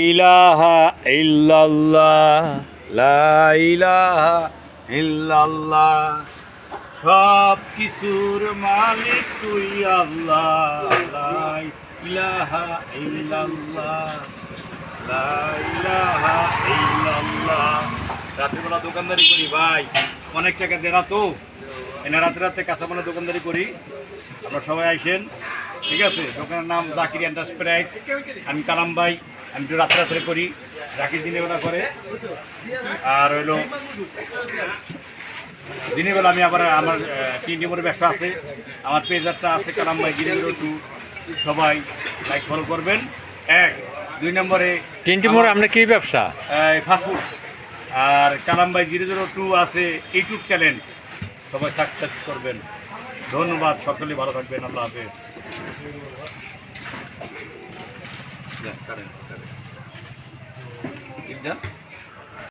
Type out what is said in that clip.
ইলাহা ইল্লাল্লাহ লা ইলাহা ইল্লাল্লাহ সব কিছুর মালিক তুই আল্লাহ লা ইলাহা ইল্লাল্লাহ লা ইলাহা ইল্লাল্লাহ। রাত্রিবেলা দোকানদারি করি ভাই, অনেক টাকা দেনা তো এনে রাতে রাতে কাঁচামালের দোকানদারি করি। আপনারা সবাই আইসেন, ঠিক আছে? দোকানের নাম জাকির এন্টারপ্রাইজ। আমি কালাম ভাই, আমি তো রাত্রে রাত্রে করি, জাকির দিনের বেলা করে। আর হইলো দিনের বেলা আমি আবার আমার 3 নম্বরের ব্যবসা আছে, আমার পেজারটা আছে কালাম ভাই 002। সবাই লাইক ফলো করবেন। 1 2 নম্বরে 3 নম্বরে আমরা কি ব্যবসা? ফাস্টফুড। আর কালাম ভাই 002 আছে ইউটিউব চ্যানেল, সবাই সাবস্ক্রাইব করবেন। ধন্যবাদ, সকলে ভালো থাকবেন, আল্লাহ হাফেজ।